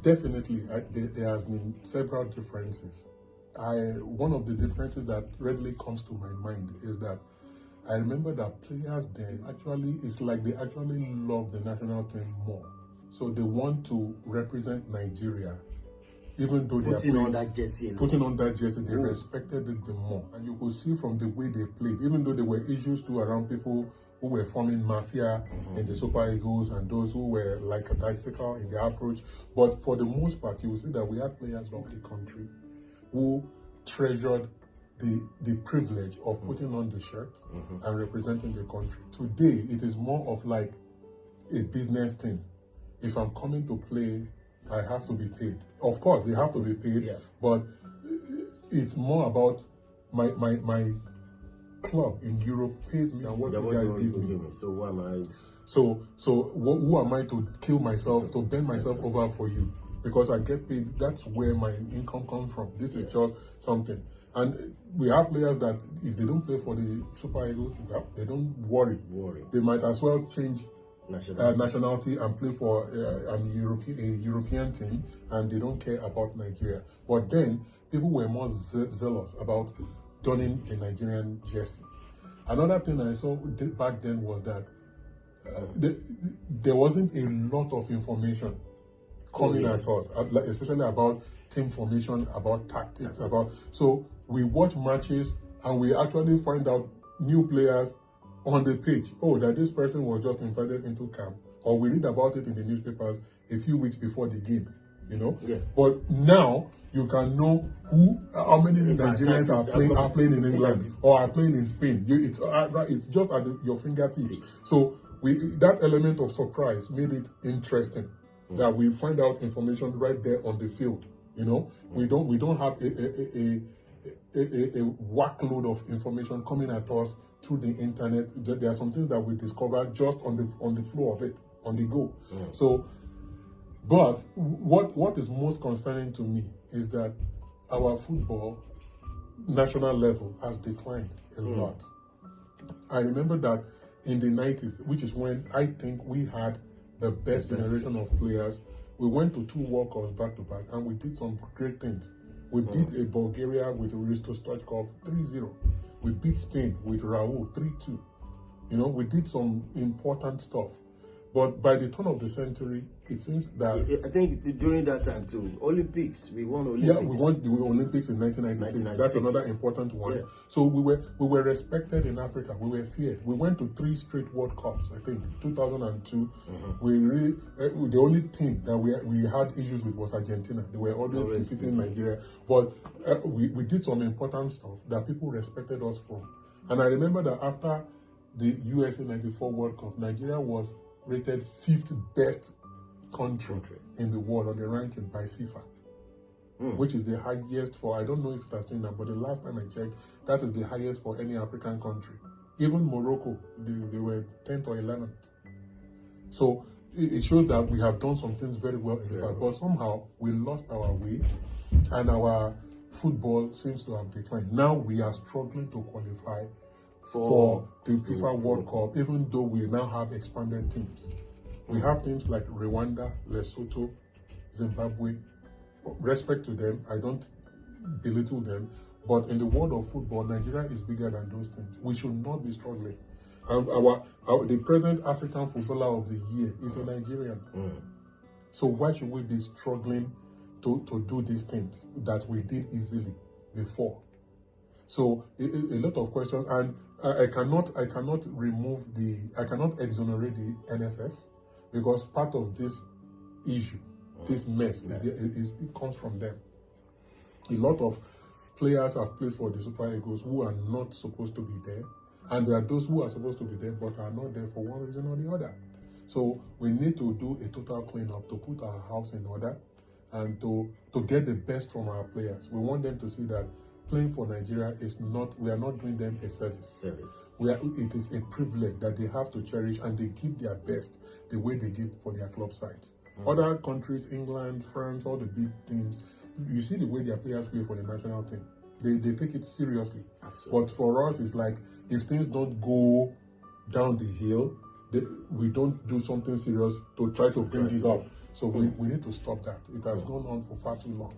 Definitely, there has been several differences. One of the differences that readily comes to my mind is that I remember that players there actually, it's like they actually love the national team more. So they want to represent Nigeria, even though they putting on that jersey. Putting on that jersey, they respected it the more. And you could see from the way they played, even though there were issues too around people who were forming mafia in the Super Eagles and those who were like a bicycle in their approach. But for the most part, you will see that we had players of the country who treasured the privilege of putting on the shirt and representing the country. Today, it is more of like a business thing. If I'm coming to play, I have to be paid. Of course, they have to be paid, but it's more about my club in Europe pays me and what you guys give me. So who am I? So who am I to kill myself, to bend myself over for you? Because I get paid, that's where my income comes from. This is just something. And we have players that if they don't play for the Super Eagles, they don't worry. They might as well change nationality and play for a European team, and they don't care about Nigeria. But then people were more zealous about donning the Nigerian jersey. Another thing I saw back then was that there wasn't a lot of information coming at us, especially about team formation, about tactics, so we watch matches and we actually find out new players on the pitch. Oh, that this person was just invited into camp, or we read about it in the newspapers a few weeks before the game, you know. But now you can know how many Nigerians are playing in England or are playing in Spain. It's just at your fingertips. So that element of surprise made it interesting that we find out information right there on the field. You know, we don't have a workload of information coming at us through the internet. There are some things that we discover just on the flow of it, on the go. So, but what is most concerning to me is that our football national level has declined a lot. I remember that in the 90s, which is when I think we had the best generation of players, we went to 2 World Cups back to back and we did some great things. We beat a Bulgaria with Risto Stoichkov 3-0. We beat Spain with Raul 3-2. You know, we did some important stuff. But by the turn of the century, it seems that... I think during that time too, Olympics, we won Olympics. Yeah, we won the Olympics in 1996. That's another important one. So we were respected in Africa. We were feared. We went to 3 straight World Cups, I think. 2002, we really... the only team that we had issues with was Argentina. They were always defeating Nigeria. But we did some important stuff that people respected us from. And I remember that after the USA 94 World Cup, Nigeria was rated 5th best country in the world on the ranking by FIFA, which is the highest for, I don't know if it has changed now, but the last time I checked, that is the highest for any African country. Even Morocco, they were 10th or 11th. So it shows that we have done some things very well in the past, but somehow we lost our way and our football seems to have declined. Now we are struggling to qualify for the FIFA World Cup, even though we now have expanded teams. We have teams like Rwanda, Lesotho, Zimbabwe. Respect to them, I don't belittle them, but in the world of football, Nigeria is bigger than those teams. We should not be struggling. The present African footballer of the year is a Nigerian. So why should we be struggling to do these things that we did easily before? So a lot of questions, and I cannot exonerate the NFF, because part of this issue, this mess, it comes from them. A lot of players have played for the Super Eagles who are not supposed to be there, and there are those who are supposed to be there but are not there for one reason or the other. So we need to do a total cleanup to put our house in order and to get the best from our players. We want them to see that playing for Nigeria is not, we are not doing them a service. It is a privilege that they have to cherish, and they give their best the way they give for their club sides. Other countries, England, France, all the big teams, you see the way their players play for the national team. They take it seriously. But for us, it's like, if things don't go down the hill, we don't do something serious to try to bring it up. So we need to stop that. It has gone on for far too long.